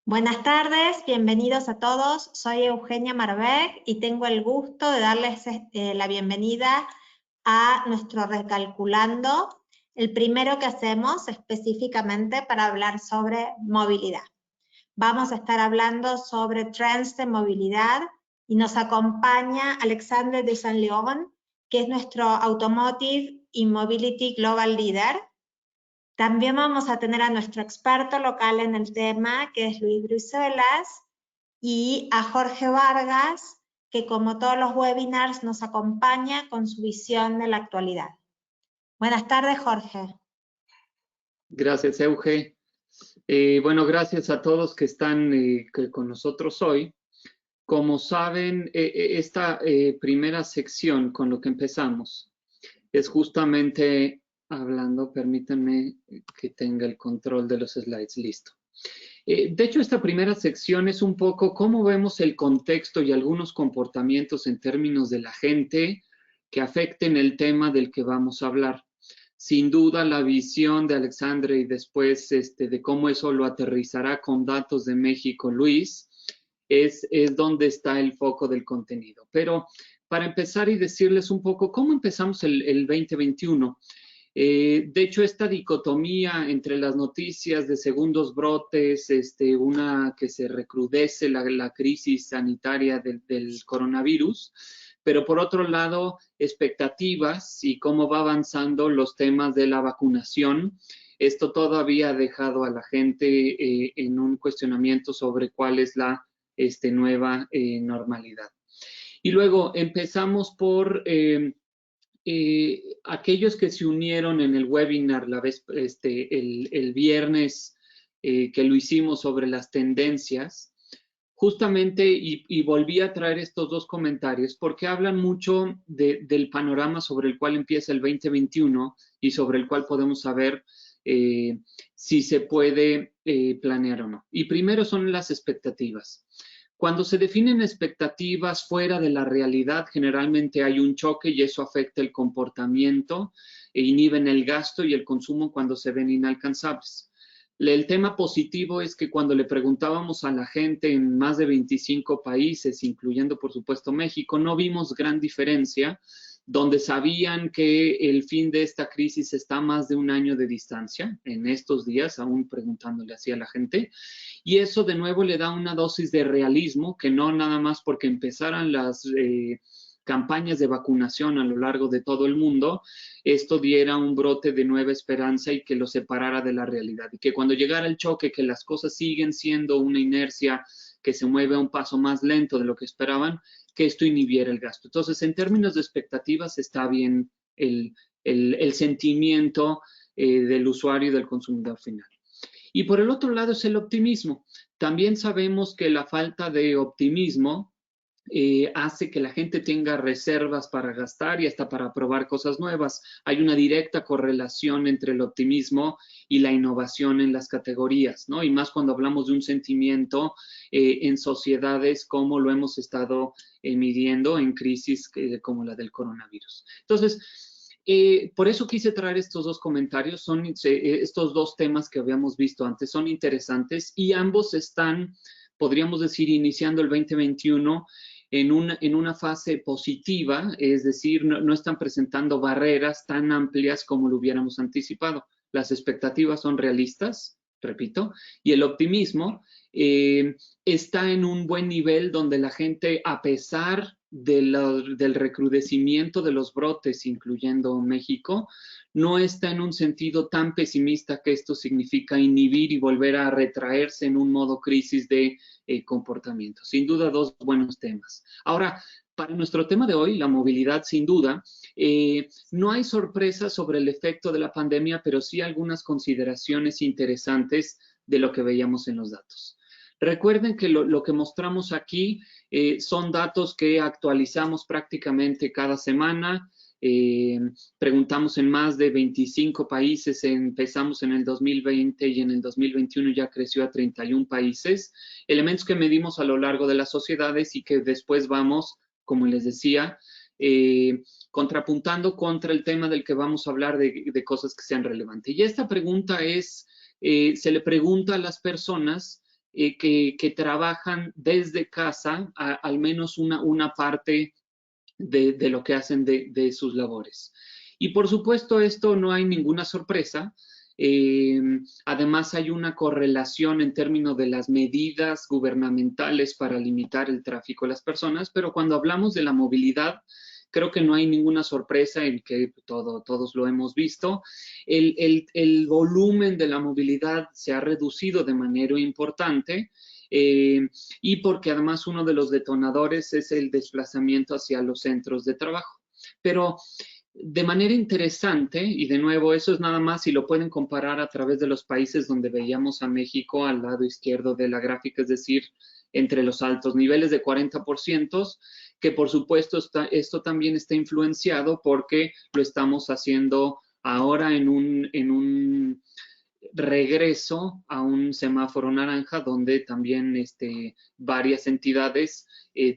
Buenas tardes, bienvenidos a todos. Soy Eugenia Marbeck y tengo el gusto de darles la bienvenida a nuestro Recalculando, el primero que hacemos específicamente para hablar sobre movilidad. Vamos a estar hablando sobre trends de movilidad y nos acompaña Alexandre de Saint Leon, que es nuestro Automotive y Mobility Global Leader. También vamos a tener a nuestro experto local en el tema, que es Luis Bruselas, y a Jorge Vargas, que como todos los webinars nos acompaña con su visión de la actualidad. Buenas tardes, Jorge. Gracias, Euge. Bueno, gracias a todos que están con nosotros hoy. Como saben, esta primera sección con lo que empezamos es justamente hablando, permítanme que tenga el control de los slides listo. De hecho, esta primera sección es un poco cómo vemos el contexto y algunos comportamientos en términos de la gente que afecten el tema del que vamos a hablar. Sin duda, la visión de Alexandre y después de cómo eso lo aterrizará con datos de México, Luis, es donde está el foco del contenido. Pero para empezar y decirles un poco cómo empezamos el 2021. De hecho, esta dicotomía entre las noticias de segundos brotes, una que se recrudece la crisis sanitaria del coronavirus, pero por otro lado, expectativas y cómo va avanzando los temas de la vacunación. Esto todavía ha dejado a la gente en un cuestionamiento sobre cuál es la nueva normalidad. Y luego empezamos por aquellos que se unieron en el webinar el viernes que lo hicimos sobre las tendencias, justamente, y volví a traer estos dos comentarios porque hablan mucho del panorama sobre el cual empieza el 2021 y sobre el cual podemos saber si se puede planear o no. Y primero son las expectativas. Cuando se definen expectativas fuera de la realidad, generalmente hay un choque y eso afecta el comportamiento e inhiben el gasto y el consumo cuando se ven inalcanzables. El tema positivo es que cuando le preguntábamos a la gente en más de 25 países, incluyendo por supuesto México, no vimos gran diferencia, donde sabían que el fin de esta crisis está a más de un año de distancia, en estos días, aún preguntándole así a la gente, y eso de nuevo le da una dosis de realismo, que no nada más porque empezaran las campañas de vacunación a lo largo de todo el mundo, esto diera un brote de nueva esperanza y que lo separara de la realidad, y que cuando llegara el choque, que las cosas siguen siendo una inercia que se mueve a un paso más lento de lo que esperaban, que esto inhibiera el gasto. Entonces, en términos de expectativas, está bien el sentimiento del usuario y del consumidor final. Y por el otro lado es el optimismo. También sabemos que la falta de optimismo hace que la gente tenga reservas para gastar y hasta para probar cosas nuevas. Hay una directa correlación entre el optimismo y la innovación en las categorías, ¿no? Y más cuando hablamos de un sentimiento en sociedades como lo hemos estado midiendo en crisis como la del coronavirus. Entonces, por eso quise traer estos dos comentarios, estos dos temas que habíamos visto antes, son interesantes y ambos están, podríamos decir, iniciando el 2021 en una fase positiva, es decir, no están presentando barreras tan amplias como lo hubiéramos anticipado. Las expectativas son realistas, repito, y el optimismo está en un buen nivel donde la gente, a pesar del recrudecimiento de los brotes, incluyendo México, no está en un sentido tan pesimista que esto significa inhibir y volver a retraerse en un modo crisis de comportamiento. Sin duda, dos buenos temas. Ahora, para nuestro tema de hoy, la movilidad, sin duda, no hay sorpresas sobre el efecto de la pandemia, pero sí algunas consideraciones interesantes de lo que veíamos en los datos. Recuerden que lo que mostramos aquí son datos que actualizamos prácticamente cada semana. Preguntamos en más de 25 países, empezamos en el 2020 y en el 2021 ya creció a 31 países. Elementos que medimos a lo largo de las sociedades y que después vamos, como les decía, contrapuntando contra el tema del que vamos a hablar de cosas que sean relevantes. Y esta pregunta es, se le pregunta a las personas que trabajan desde casa, al menos una parte de lo que hacen de sus labores. Y por supuesto, esto no hay ninguna sorpresa. Además, hay una correlación en términos de las medidas gubernamentales para limitar el tráfico de las personas, pero cuando hablamos de la movilidad, creo que no hay ninguna sorpresa en que todos lo hemos visto. El volumen de la movilidad se ha reducido de manera importante. Y porque además uno de los detonadores es el desplazamiento hacia los centros de trabajo. Pero de manera interesante, y de nuevo eso es nada más si lo pueden comparar a través de los países donde veíamos a México al lado izquierdo de la gráfica, es decir, entre los altos niveles de 40%, que por supuesto esto también está influenciado porque lo estamos haciendo ahora en un regreso a un semáforo naranja donde también varias entidades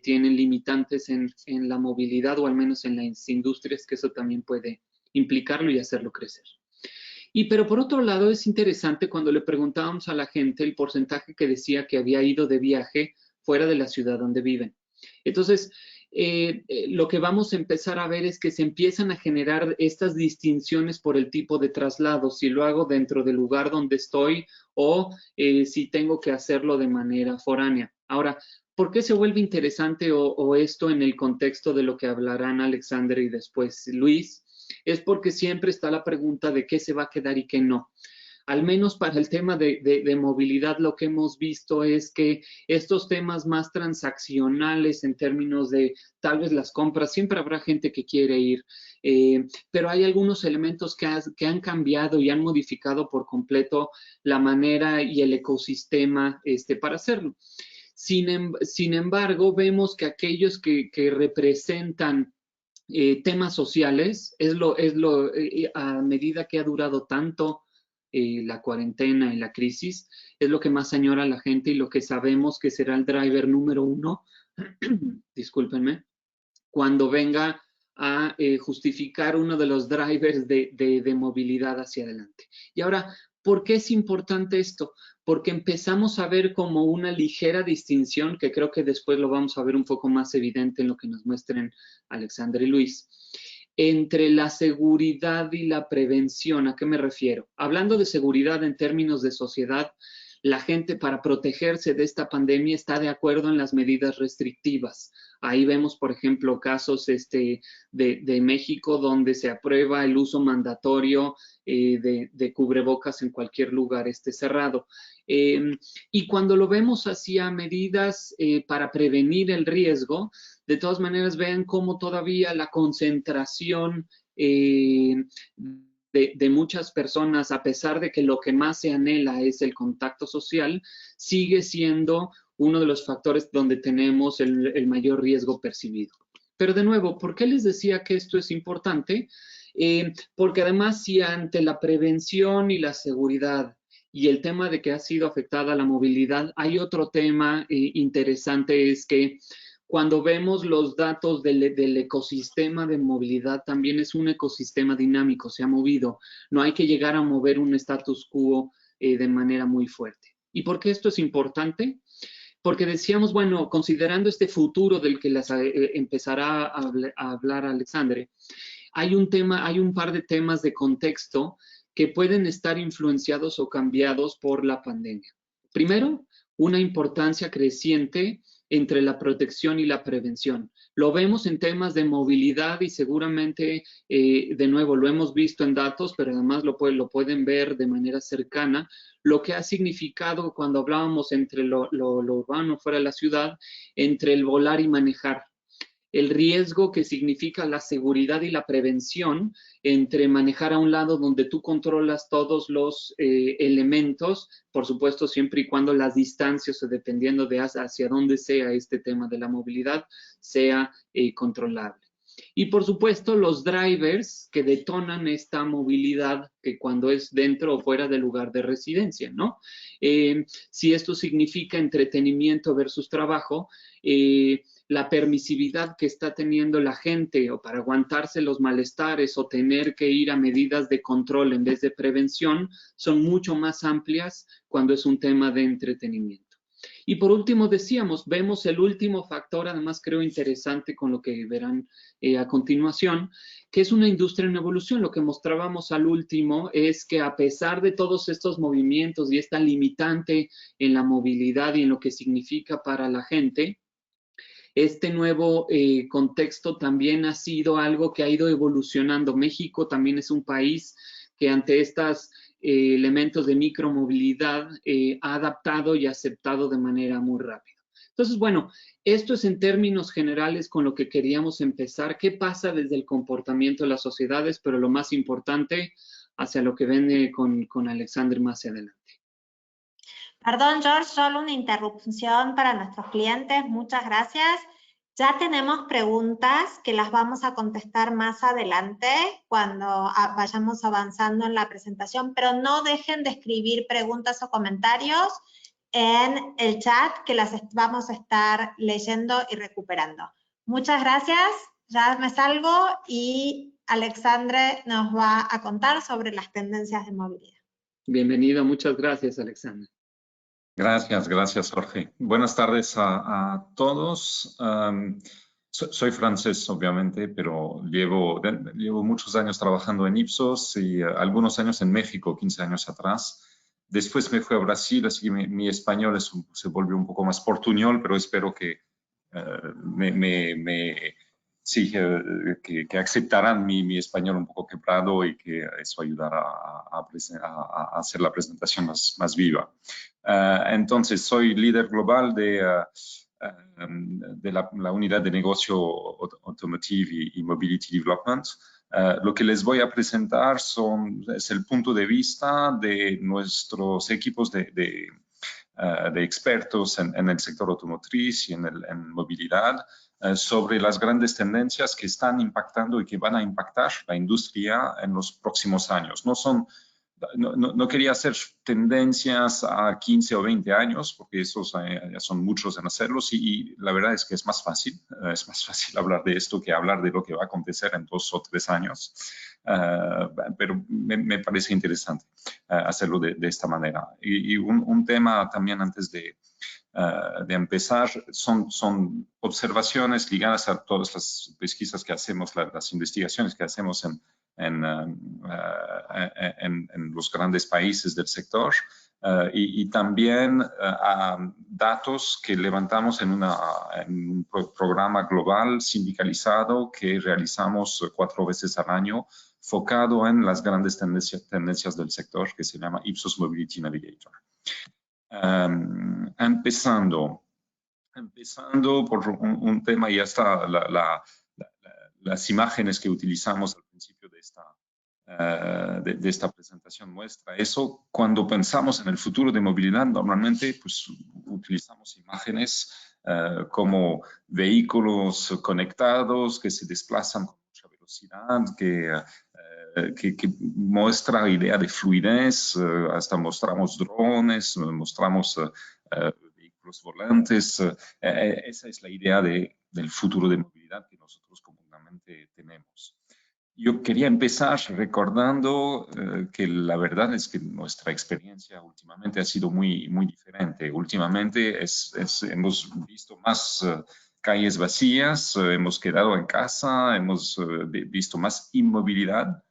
tienen limitantes en la movilidad o al menos en las industrias, que eso también puede implicarlo y hacerlo crecer. Pero por otro lado es interesante cuando le preguntábamos a la gente el porcentaje que decía que había ido de viaje fuera de la ciudad donde viven. Entonces, lo que vamos a empezar a ver es que se empiezan a generar estas distinciones por el tipo de traslado, si lo hago dentro del lugar donde estoy o si tengo que hacerlo de manera foránea. Ahora, ¿por qué se vuelve interesante o esto en el contexto de lo que hablarán Alexander y después Luis? Es porque siempre está la pregunta de qué se va a quedar y qué no. Al menos para el tema de movilidad, lo que hemos visto es que estos temas más transaccionales en términos de tal vez las compras, siempre habrá gente que quiere ir, pero hay algunos elementos que han cambiado y han modificado por completo la manera y el ecosistema para hacerlo. Sin embargo, vemos que aquellos que representan temas sociales, a medida que ha durado tanto la cuarentena y la crisis, es lo que más añora a la gente y lo que sabemos que será el driver número uno, discúlpenme, cuando venga a justificar uno de los drivers de movilidad hacia adelante. Y ahora, ¿por qué es importante esto? Porque empezamos a ver como una ligera distinción, que creo que después lo vamos a ver un poco más evidente en lo que nos muestren Alexander y Luis, entre la seguridad y la prevención. ¿A qué me refiero? Hablando de seguridad en términos de sociedad, la gente para protegerse de esta pandemia está de acuerdo en las medidas restrictivas. Ahí vemos, por ejemplo, casos de México donde se aprueba el uso mandatorio de cubrebocas en cualquier lugar cerrado. Y cuando lo vemos hacia medidas para prevenir el riesgo, de todas maneras vean cómo todavía la concentración de muchas personas, a pesar de que lo que más se anhela es el contacto social, sigue siendo uno de los factores donde tenemos el mayor riesgo percibido. Pero de nuevo, ¿por qué les decía que esto es importante? Porque además, si ante la prevención y la seguridad y el tema de que ha sido afectada la movilidad, hay otro tema interesante, es que cuando vemos los datos del ecosistema de movilidad, también es un ecosistema dinámico, se ha movido. No hay que llegar a mover un status quo de manera muy fuerte. ¿Y por qué esto es importante? Porque decíamos, bueno, considerando este futuro del que empezará a hablar Alexandre, hay un par de temas de contexto que pueden estar influenciados o cambiados por la pandemia. Primero, una importancia creciente entre la protección y la prevención. Lo vemos en temas de movilidad y seguramente, de nuevo, lo hemos visto en datos, pero además lo pueden ver de manera cercana, lo que ha significado cuando hablábamos entre lo urbano fuera de la ciudad, entre el volar y manejar. El riesgo que significa la seguridad y la prevención entre manejar a un lado donde tú controlas todos los elementos, por supuesto siempre y cuando las distancias o dependiendo de hacia dónde sea este tema de la movilidad, sea controlable. Y por supuesto los drivers que detonan esta movilidad que cuando es dentro o fuera del lugar de residencia, ¿no? Si esto significa entretenimiento versus trabajo, la permisividad que está teniendo la gente o para aguantarse los malestares o tener que ir a medidas de control en vez de prevención son mucho más amplias cuando es un tema de entretenimiento. Y por último decíamos, vemos el último factor, además creo interesante con lo que verán a continuación, que es una industria en evolución. Lo que mostrábamos al último es que a pesar de todos estos movimientos y esta limitante en la movilidad y en lo que significa para la gente, este nuevo contexto también ha sido algo que ha ido evolucionando. México también es un país que ante estos elementos de micromovilidad ha adaptado y aceptado de manera muy rápida. Entonces, bueno, esto es en términos generales con lo que queríamos empezar. ¿Qué pasa desde el comportamiento de las sociedades? Pero lo más importante, hacia lo que viene con Alexander más adelante. Perdón, George, solo una interrupción para nuestros clientes. Muchas gracias. Ya tenemos preguntas que las vamos a contestar más adelante cuando vayamos avanzando en la presentación, pero no dejen de escribir preguntas o comentarios en el chat que las vamos a estar leyendo y recuperando. Muchas gracias. Ya me salgo y Alexandre nos va a contar sobre las tendencias de movilidad. Bienvenido, muchas gracias, Alexandre. Gracias, Jorge. Buenas tardes a todos. Soy francés, obviamente, pero llevo muchos años trabajando en Ipsos y algunos años en México, 15 años atrás. Después me fui a Brasil, así que mi español se volvió un poco más portuñol, pero espero que que aceptarán mi español un poco quebrado y que eso ayudará a hacer la presentación más viva. Entonces, soy líder global de la unidad de negocio Automotive y Mobility Development. Lo que les voy a presentar es el punto de vista de nuestros equipos de expertos en el sector automotriz y en movilidad sobre las grandes tendencias que están impactando y que van a impactar la industria en los próximos años. No quería hacer tendencias a 15 o 20 años, porque esos ya son muchos en hacerlos y la verdad es que es más fácil hablar de esto que hablar de lo que va a acontecer en 2 o 3 años. Pero me parece interesante hacerlo de esta manera. Y un tema también antes de empezar son observaciones ligadas a todas las pesquisas que hacemos, las investigaciones que hacemos en los grandes países del sector y también datos que levantamos en un programa global sindicalizado que realizamos 4 veces al año, focado en las grandes tendencias del sector, que se llama Ipsos Mobility Navigator. Empezando por un tema, y hasta las imágenes que utilizamos al principio de esta presentación muestra eso. Cuando pensamos en el futuro de movilidad, normalmente pues, utilizamos imágenes como vehículos conectados que se desplazan con mucha velocidad, que muestra idea de fluidez, hasta mostramos drones, mostramos vehículos volantes. Esa es la idea del futuro de movilidad que nosotros comúnmente tenemos. Yo quería empezar recordando que la verdad es que nuestra experiencia últimamente ha sido muy diferente. Últimamente hemos visto más calles vacías, hemos quedado en casa, hemos visto más inmovilidad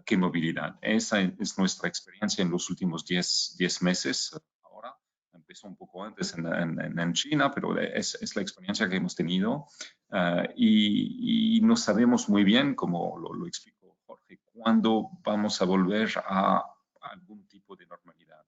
que movilidad. Esa es nuestra experiencia en los últimos 10 meses. Ahora empezó un poco antes en China, pero es la experiencia que hemos tenido y no sabemos muy bien, como lo explicó Jorge, cuándo vamos a volver a algún tipo de normalidad.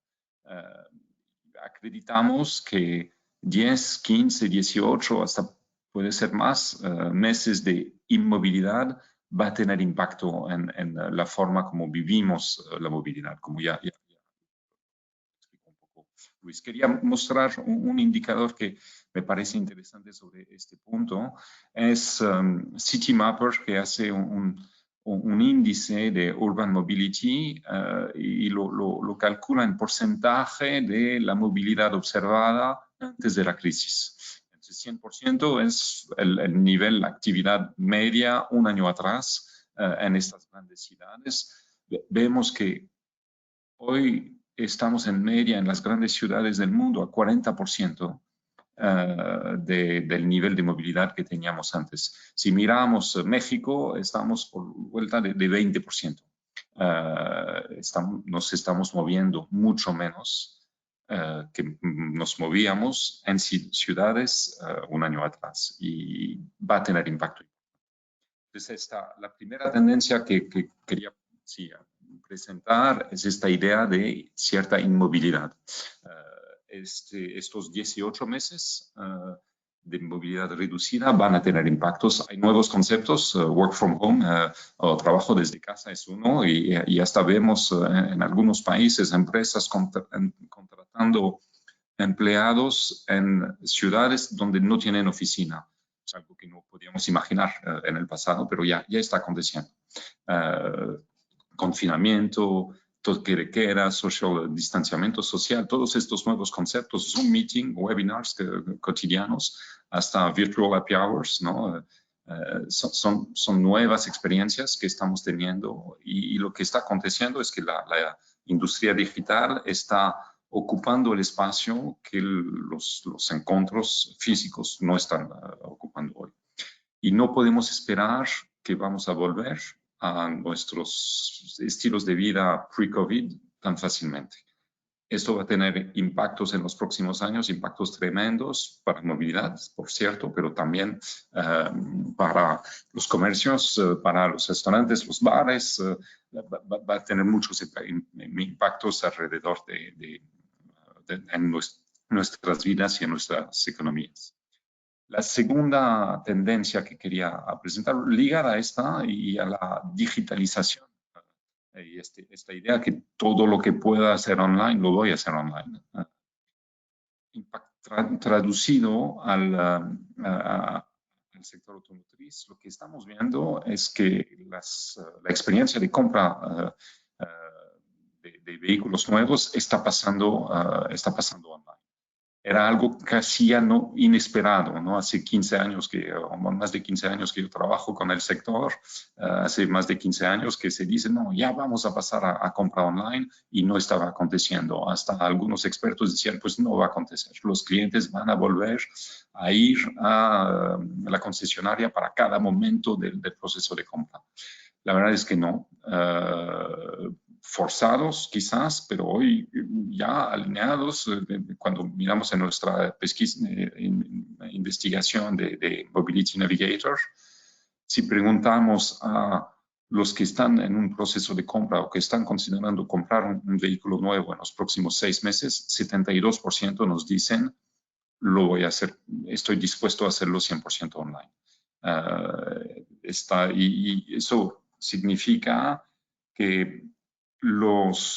Acreditamos que 10, 15, 18, hasta puede ser más meses de inmovilidad va a tener impacto en la forma como vivimos la movilidad, como ya explicó un poco Luis. Quería mostrar un indicador que me parece interesante sobre este punto. Es Citymapper, que hace un índice de Urban Mobility y lo calcula en porcentaje de la movilidad observada antes de la crisis. 100% es el nivel de actividad media un año atrás en estas grandes ciudades. Vemos que hoy estamos en media en las grandes ciudades del mundo a 40% del nivel de movilidad que teníamos antes. Si miramos México, estamos por vuelta de 20%. Nos estamos moviendo mucho menos que nos movíamos en ciudades un año atrás, y va a tener impacto. Entonces, la primera tendencia que quería presentar es esta idea de cierta inmovilidad. Estos 18 meses de movilidad reducida van a tener impactos. Hay nuevos conceptos, work from home o trabajo desde casa es uno, y hasta vemos en algunos países empresas contratando empleados en ciudades donde no tienen oficina. Es algo que no podíamos imaginar en el pasado, pero ya está aconteciendo. Confinamiento, toque de queda, distanciamiento social, todos estos nuevos conceptos, Zoom meeting, webinars cotidianos, hasta virtual happy hours, ¿no? Son nuevas experiencias que estamos teniendo, y lo que está aconteciendo es que la industria digital está ocupando el espacio que los encuentros físicos no están ocupando hoy. Y no podemos esperar que vamos a volver a nuestros estilos de vida pre-COVID tan fácilmente. Esto va a tener impactos en los próximos años, impactos tremendos para movilidad, por cierto, pero también para los comercios, para los restaurantes, los bares. Va a tener muchos impactos alrededor en nuestras vidas y en nuestras economías. La segunda tendencia que quería presentar, ligada a esta y a la digitalización, y esta idea que todo lo que pueda hacer online, lo voy a hacer online. Traducido al sector automotriz, lo que estamos viendo es que la experiencia de compra de vehículos nuevos está pasando online. Era algo casi ya no inesperado, ¿no? Hace 15 años o más de 15 años que yo trabajo con el sector, hace más de 15 años que se dice, no, ya vamos a pasar a compra online, y no estaba aconteciendo. Hasta algunos expertos decían, pues no va a acontecer. Los clientes van a volver a ir a la concesionaria para cada momento del proceso de compra. La verdad es que no. Forzados quizás, pero hoy ya alineados. Cuando miramos en nuestra pesquisa, investigación de Mobility Navigator, si preguntamos a los que están en un proceso de compra o que están considerando comprar un vehículo nuevo en los próximos 6 meses, 72% nos dicen, lo voy a hacer, estoy dispuesto a hacerlo 100% online. Y eso significa que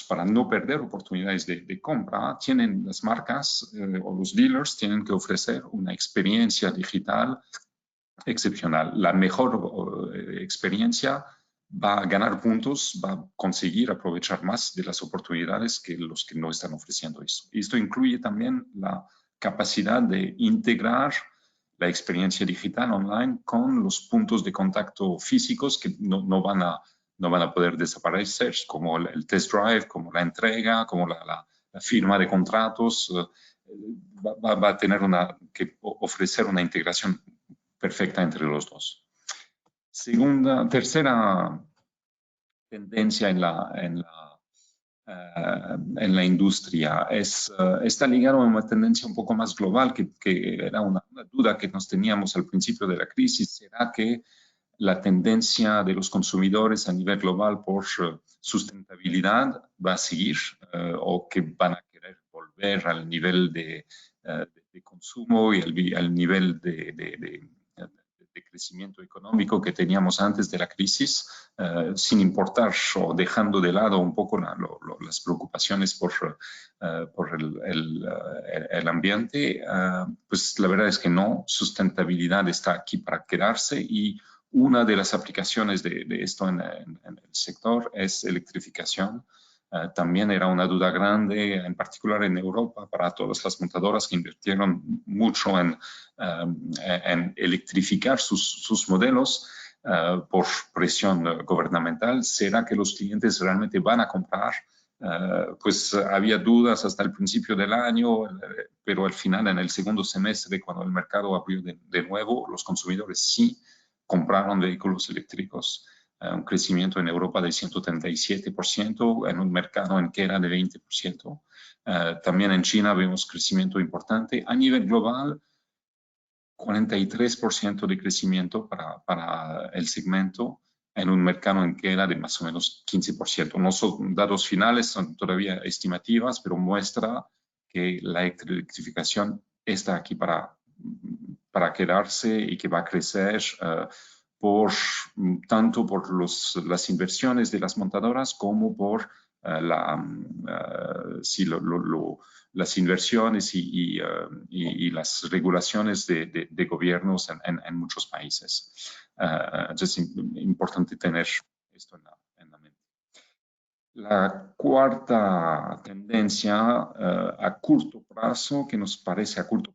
para no perder oportunidades de compra, las marcas o los dealers tienen que ofrecer una experiencia digital excepcional. La mejor experiencia va a ganar puntos, va a conseguir aprovechar más de las oportunidades que los que no están ofreciendo eso. Y esto incluye también la capacidad de integrar la experiencia digital online con los puntos de contacto físicos que no van a poder desaparecer, como el test drive, como la entrega, como la firma de contratos. Va a tener que ofrecer una integración perfecta entre los dos. Tercera tendencia en la industria está ligado a una tendencia un poco más global, que era una duda que nos teníamos al principio de la crisis. ¿Será que la tendencia de los consumidores a nivel global por sustentabilidad va a seguir, o que van a querer volver al nivel de consumo y al nivel de crecimiento económico que teníamos antes de la crisis, sin importar o dejando de lado un poco las preocupaciones por el ambiente? Pues la verdad es que no. Sustentabilidad está aquí para quedarse, y una de las aplicaciones de esto en el sector es electrificación. También era una duda grande, en particular en Europa, para todas las montadoras que invirtieron mucho en electrificar sus modelos por presión gubernamental. ¿Será que los clientes realmente van a comprar pues había dudas hasta el principio del año, pero al final, en el segundo semestre, cuando el mercado abrió de nuevo, los consumidores sí compraron vehículos eléctricos. Un crecimiento en Europa de 137%, en un mercado en que era de 20%. También en China vemos crecimiento importante. A nivel global, 43% de crecimiento para el segmento, en un mercado en que era de más o menos 15%. No son datos finales, son todavía estimativas, pero muestra que la electrificación está aquí para quedarse y que va a crecer tanto por las inversiones de las montadoras como por las inversiones y las regulaciones de gobiernos en muchos países. Entonces es importante tener esto en la mente. La cuarta tendencia a corto plazo, que nos parece a corto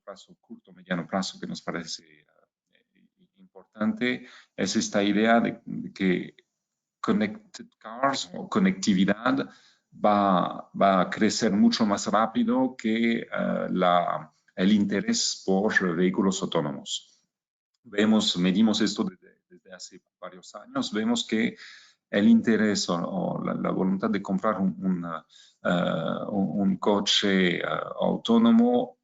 mediano plazo, que nos parece importante, es esta idea de que connected cars o conectividad va a crecer mucho más rápido que el interés por vehículos autónomos. Medimos esto desde hace varios años, vemos que el interés o la voluntad de comprar un coche autónomo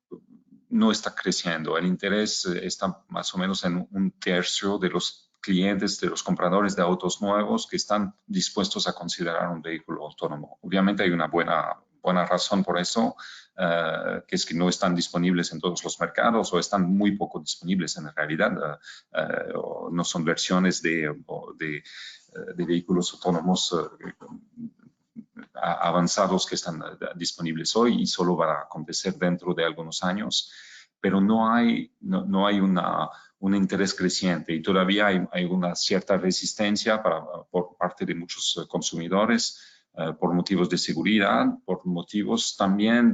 no está creciendo. El interés está más o menos en un tercio de los clientes, de los compradores de autos nuevos que están dispuestos a considerar un vehículo autónomo. Obviamente hay una buena razón por eso, que es que no están disponibles en todos los mercados o están muy poco disponibles en realidad. No son versiones de vehículos autónomos avanzados que están disponibles hoy y solo va a acontecer dentro de algunos años, pero no hay un interés creciente y todavía hay una cierta resistencia por parte de muchos consumidores por motivos de seguridad, por motivos también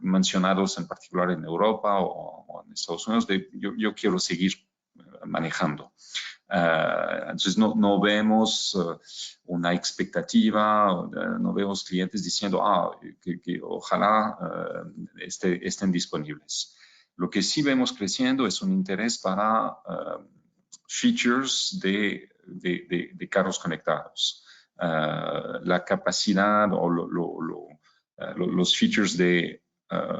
mencionados en particular en Europa o en Estados Unidos, yo quiero seguir manejando. Entonces no vemos una expectativa, no vemos clientes diciendo que ojalá estén disponibles. Lo que sí vemos creciendo es un interés para features de carros conectados. La capacidad o los features de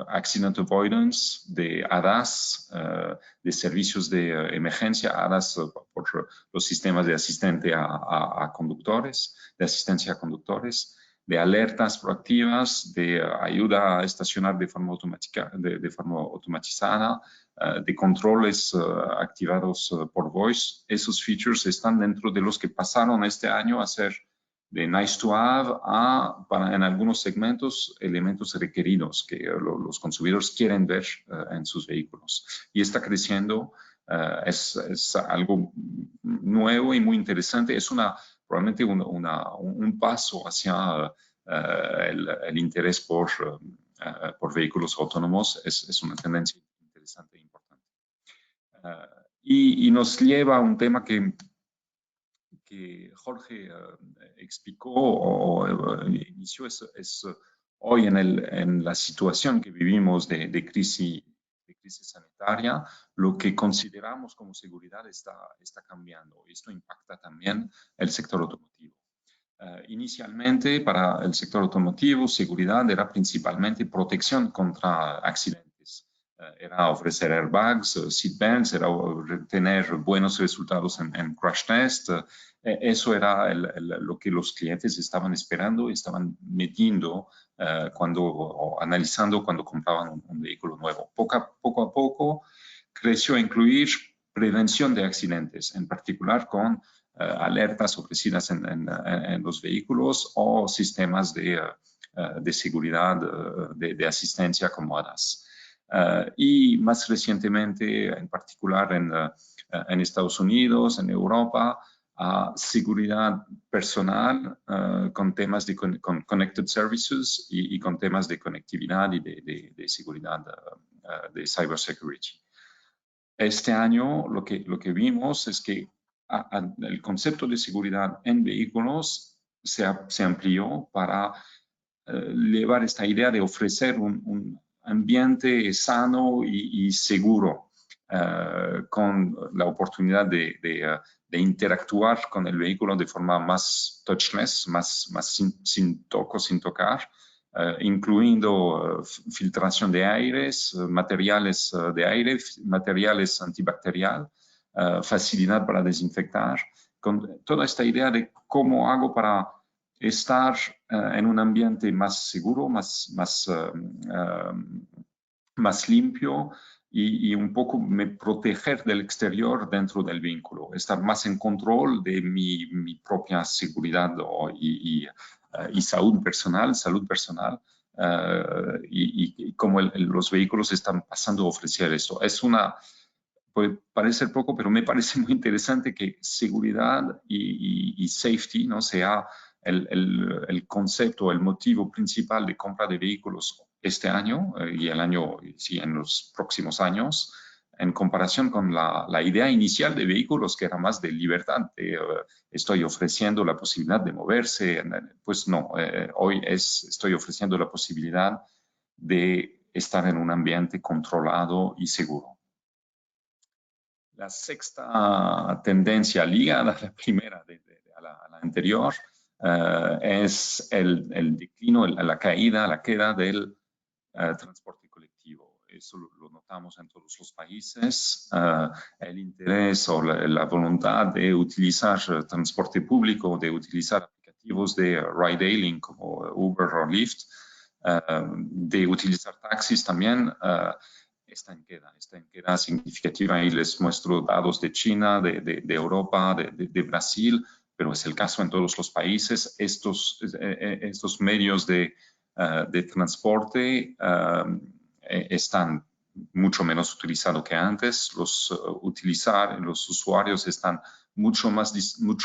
accident avoidance, de ADAS, de servicios de emergencia, ADAS por los sistemas de asistencia a conductores, de alertas proactivas, de ayuda a estacionar de forma automatizada, de controles activados por voice. Esos features están dentro de los que pasaron este año a ser de nice to have para en algunos segmentos elementos requeridos que los consumidores quieren ver en sus vehículos. Y está creciendo, es algo nuevo y muy interesante. Es probablemente un paso hacia el interés por vehículos autónomos. Es una tendencia interesante e importante. Y nos lleva a un tema que Jorge explicó o inició, es hoy en la situación que vivimos de crisis sanitaria, lo que consideramos como seguridad está cambiando. Esto impacta también el sector automotivo. Inicialmente, para el sector automotivo, seguridad era principalmente protección contra accidentes. Era ofrecer airbags, seatbelts, era tener buenos resultados en crash test. Eso era lo que los clientes estaban esperando y estaban midiendo o analizando cuando compraban un vehículo nuevo. Poco a poco creció a incluir prevención de accidentes, en particular con alertas ofrecidas en los vehículos o sistemas de seguridad, de asistencia como ADAS. Y más recientemente, en particular en Estados Unidos, en Europa, seguridad personal con temas de connected services y con temas de conectividad y de seguridad de cybersecurity. Este año lo que vimos es que el concepto de seguridad en vehículos se amplió para llevar esta idea de ofrecer un ambiente sano y seguro, con la oportunidad de interactuar con el vehículo de forma más touchless, más sin tocar, incluyendo filtración de aires, materiales de aire, materiales antibacterial, facilidad para desinfectar, con toda esta idea de cómo hago para estar en un ambiente más seguro, más limpio y un poco me proteger del exterior dentro del vínculo, estar más en control de mi propia seguridad y salud personal, y cómo los vehículos están pasando a ofrecer esto. Es una, puede parecer poco, pero me parece muy interesante que seguridad y safety no sea el concepto, el motivo principal de compra de vehículos este año y en los próximos años, en comparación con la idea inicial de vehículos, que era más de libertad, estoy ofreciendo la posibilidad de moverse. Pues no, hoy estoy ofreciendo la posibilidad de estar en un ambiente controlado y seguro. La sexta tendencia ligada a la primera, a la anterior, es el declino, la queda del transporte colectivo. Eso lo notamos en todos los países. El interés o la voluntad de utilizar transporte público, de utilizar aplicativos de ride-hailing como Uber o Lyft, de utilizar taxis también, está en queda significativa. Y les muestro datos de China, de Europa, de Brasil, pero es el caso en todos los países. Estos medios de transporte están mucho menos utilizados que antes. Los usuarios están mucho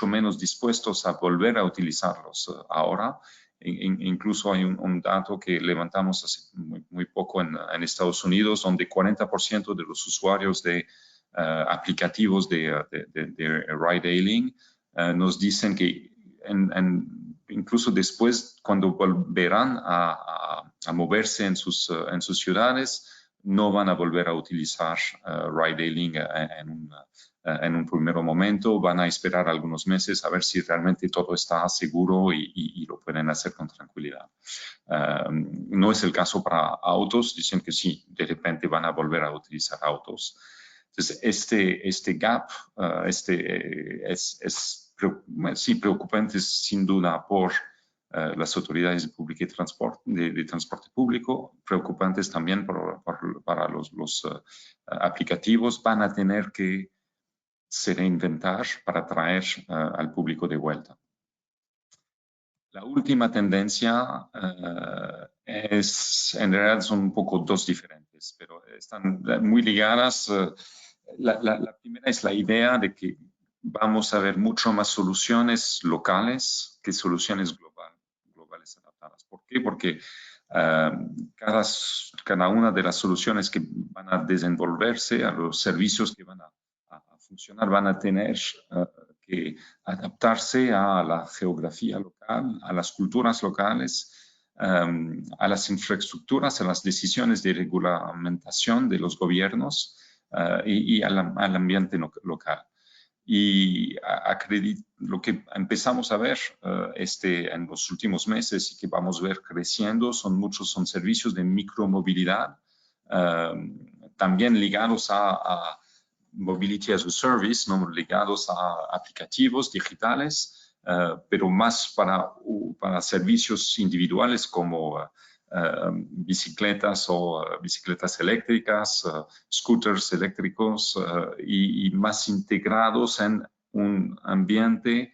menos dispuestos a volver a utilizarlos ahora. Incluso hay un dato que levantamos hace muy poco en Estados Unidos, donde 40% de los usuarios de aplicativos de ride-hailing nos dicen que incluso después, cuando volverán a moverse en sus ciudades, no van a volver a utilizar ride-hailing en un primer momento. Van a esperar algunos meses a ver si realmente todo está seguro y lo pueden hacer con tranquilidad. No es el caso para autos. Dicen que sí, de repente van a volver a utilizar autos. Entonces, este gap es preocupante sin duda por las autoridades de transporte público, preocupantes también para los aplicativos. Van a tener que se reinventar para traer al público de vuelta. La última tendencia en realidad son un poco dos diferentes, pero están muy ligadas. La primera es la idea de que vamos a ver mucho más soluciones locales que soluciones globales adaptadas. ¿Por qué? Porque cada una de las soluciones que van a desenvolverse, a los servicios que van a funcionar, van a tener que adaptarse a la geografía local, a las culturas locales, a las infraestructuras, a las decisiones de regulamentación de los gobiernos y al ambiente local. Y lo que empezamos a ver en los últimos meses y que vamos a ver creciendo son servicios de micromovilidad, también ligados a Mobility as a Service, ¿no? Ligados a aplicativos digitales, pero más para servicios individuales como bicicletas o bicicletas eléctricas, scooters eléctricos y más integrados en un ambiente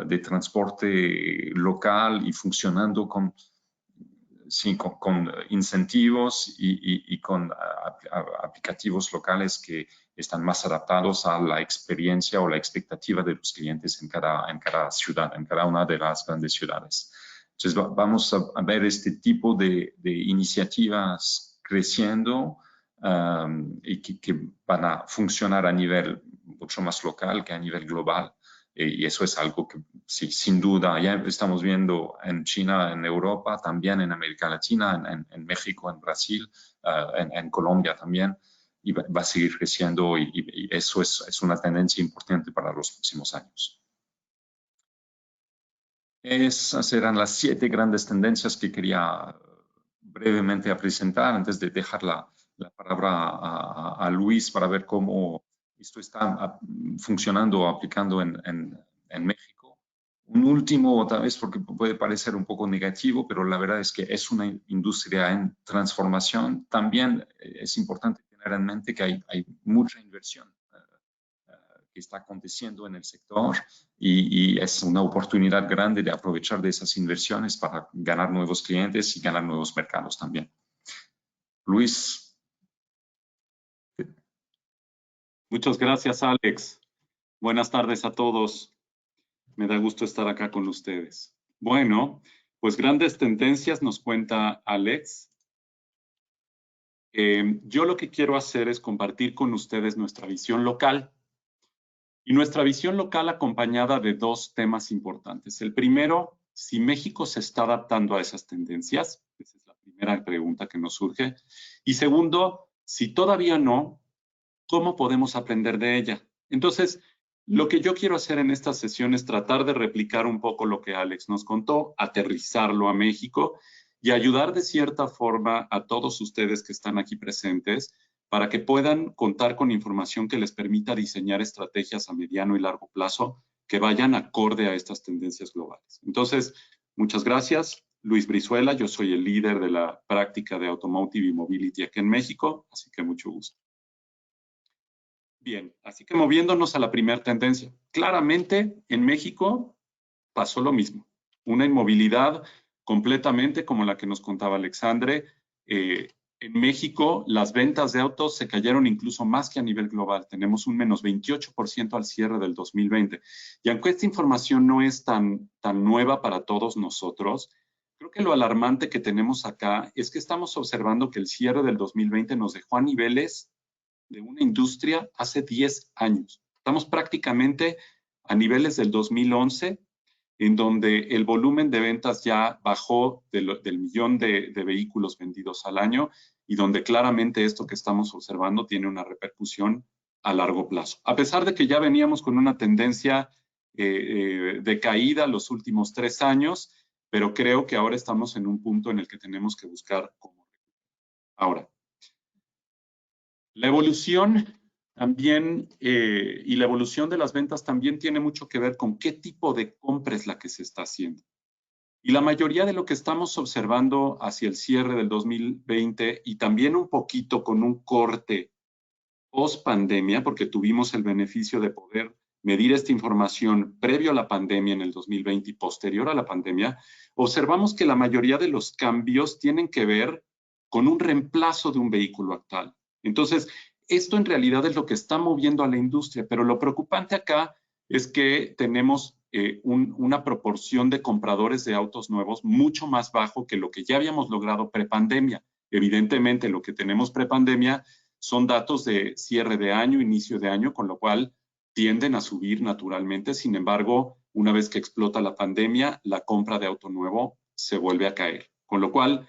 de transporte local y funcionando con incentivos y con aplicativos locales que están más adaptados a la experiencia o la expectativa de los clientes en cada ciudad, en cada una de las grandes ciudades. Entonces vamos a ver este tipo de iniciativas creciendo y que van a funcionar a nivel mucho más local que a nivel global. Y eso es algo que, sí, sin duda, ya estamos viendo en China, en Europa, también en América Latina, en México, en Brasil, en Colombia también, y va a seguir creciendo y eso es una tendencia importante para los próximos años. Esas eran las 7 grandes tendencias que quería brevemente presentar antes de dejar la palabra a Luis para ver cómo esto está funcionando o aplicando en México. Un último, tal vez porque puede parecer un poco negativo, pero la verdad es que es una industria en transformación. También es importante tener en mente que hay mucha inversión que está aconteciendo en el sector y es una oportunidad grande de aprovechar de esas inversiones para ganar nuevos clientes y ganar nuevos mercados también. Luis. Muchas gracias, Alex. Buenas tardes a todos. Me da gusto estar acá con ustedes. Bueno, pues grandes tendencias nos cuenta Alex. Yo lo que quiero hacer es compartir con ustedes nuestra visión local. Y nuestra visión local acompañada de 2 temas importantes. El primero, si México se está adaptando a esas tendencias. Esa es la primera pregunta que nos surge. Y segundo, si todavía no, ¿cómo podemos aprender de ella? Entonces, lo que yo quiero hacer en esta sesión es tratar de replicar un poco lo que Alex nos contó, aterrizarlo a México y ayudar de cierta forma a todos ustedes que están aquí presentes para que puedan contar con información que les permita diseñar estrategias a mediano y largo plazo que vayan acorde a estas tendencias globales. Entonces, muchas gracias. Luis Brizuela, yo soy el líder de la práctica de Automotive y Mobility aquí en México, así que mucho gusto. Bien, así que moviéndonos a la primera tendencia. Claramente, en México pasó lo mismo. Una inmovilidad completamente como la que nos contaba Alexandre. En México, las ventas de autos se cayeron incluso más que a nivel global. Tenemos un menos 28% al cierre del 2020. Y aunque esta información no es tan nueva para todos nosotros, creo que lo alarmante que tenemos acá es que estamos observando que el cierre del 2020 nos dejó a niveles de una industria hace 10 años. Estamos prácticamente a niveles del 2011, en donde el volumen de ventas ya bajó del millón de vehículos vendidos al año y donde claramente esto que estamos observando tiene una repercusión a largo plazo. A pesar de que ya veníamos con una tendencia de caída los últimos 3 años, pero creo que ahora estamos en un punto en el que tenemos que buscar cómo. Ahora, la evolución también y la evolución de las ventas también tiene mucho que ver con qué tipo de compra es la que se está haciendo. Y la mayoría de lo que estamos observando hacia el cierre del 2020 y también un poquito con un corte post pandemia, porque tuvimos el beneficio de poder medir esta información previo a la pandemia en el 2020 y posterior a la pandemia, observamos que la mayoría de los cambios tienen que ver con un reemplazo de un vehículo actual. Entonces, esto en realidad es lo que está moviendo a la industria, pero lo preocupante acá es que tenemos una proporción de compradores de autos nuevos mucho más bajo que lo que ya habíamos logrado prepandemia. Evidentemente, lo que tenemos prepandemia son datos de cierre de año, inicio de año, con lo cual tienden a subir naturalmente. Sin embargo, una vez que explota la pandemia, la compra de auto nuevo se vuelve a caer. Con lo cual,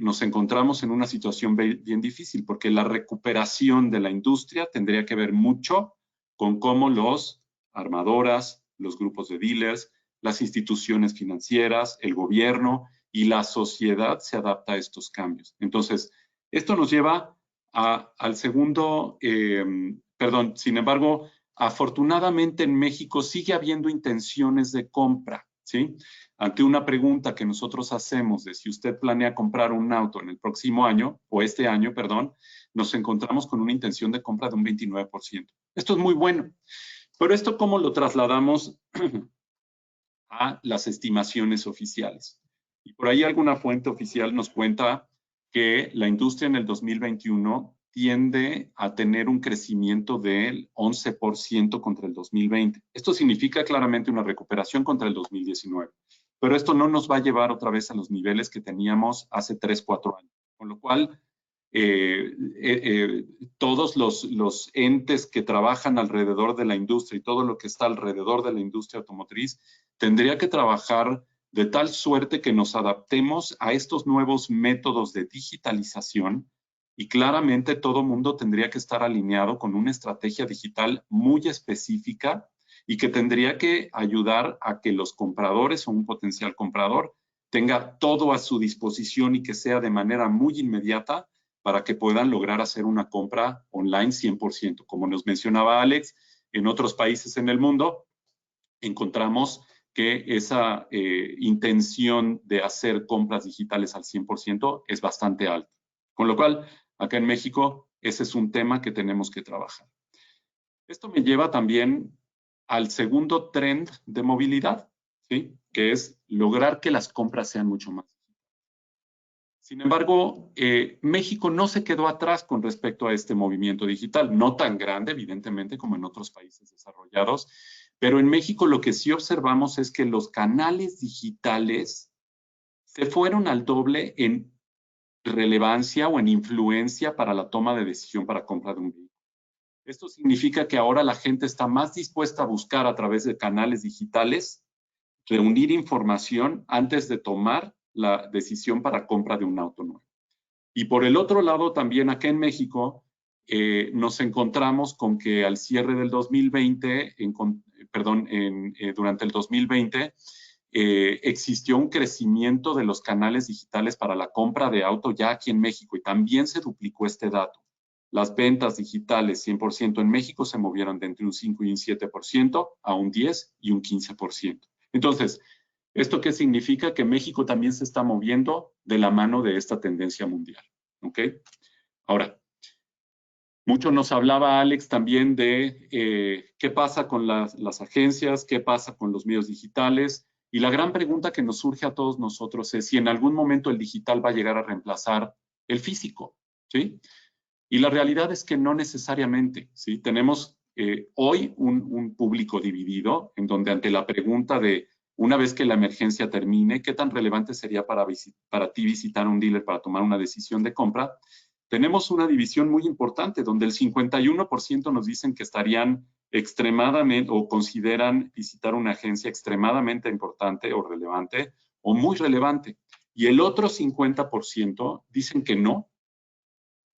nos encontramos en una situación bien difícil porque la recuperación de la industria tendría que ver mucho con cómo los armadoras, los grupos de dealers, las instituciones financieras, el gobierno y la sociedad se adapta a estos cambios. Entonces, esto nos lleva al segundo, sin embargo, afortunadamente en México sigue habiendo intenciones de compra, ¿sí? Ante una pregunta que nosotros hacemos de si usted planea comprar un auto en el próximo año, o este año, perdón, nos encontramos con una intención de compra de un 29%. Esto es muy bueno. Pero esto, ¿cómo lo trasladamos a las estimaciones oficiales? Y por ahí alguna fuente oficial nos cuenta que la industria en el 2021 tiende a tener un crecimiento del 11% contra el 2020. Esto significa claramente una recuperación contra el 2019. Pero esto no nos va a llevar otra vez a los niveles que teníamos hace 3, 4 años. Con lo cual, todos los entes que trabajan alrededor de la industria y todo lo que está alrededor de la industria automotriz tendría que trabajar de tal suerte que nos adaptemos a estos nuevos métodos de digitalización y claramente todo mundo tendría que estar alineado con una estrategia digital muy específica y que tendría que ayudar a que los compradores o un potencial comprador tenga todo a su disposición y que sea de manera muy inmediata para que puedan lograr hacer una compra online 100%. Como nos mencionaba Alex, en otros países en el mundo encontramos que esa intención de hacer compras digitales al 100% es bastante alta. Con lo cual, acá en México, ese es un tema que tenemos que trabajar. Esto me lleva también al segundo trend de movilidad, ¿sí? Que es lograr que las compras sean mucho más. Sin embargo, México no se quedó atrás con respecto a este movimiento digital, no tan grande, evidentemente, como en otros países desarrollados, pero en México lo que sí observamos es que los canales digitales se fueron al doble en relevancia o en influencia para la toma de decisión para compra de un vehículo. Esto significa que ahora la gente está más dispuesta a buscar a través de canales digitales, reunir información antes de tomar la decisión para compra de un auto nuevo. Y por el otro lado, también acá en México, nos encontramos con que al cierre del 2020, durante el 2020, existió un crecimiento de los canales digitales para la compra de auto ya aquí en México y también se duplicó este dato. Las ventas digitales 100% en México se movieron de entre un 5 y un 7% a un 10 y un 15%. Entonces, ¿esto qué significa? Que México también se está moviendo de la mano de esta tendencia mundial. ¿Ok? Ahora, mucho nos hablaba Alex también de qué pasa con las agencias, qué pasa con los medios digitales. Y la gran pregunta que nos surge a todos nosotros es si en algún momento el digital va a llegar a reemplazar el físico. ¿Sí? Y la realidad es que no necesariamente. ¿Sí? Tenemos hoy un público dividido en donde ante la pregunta de una vez que la emergencia termine, ¿qué tan relevante sería para ti visitar un dealer para tomar una decisión de compra? Tenemos una división muy importante donde el 51% nos dicen que estarían extremadamente o consideran visitar una agencia extremadamente importante o relevante o muy relevante. Y el otro 50% dicen que no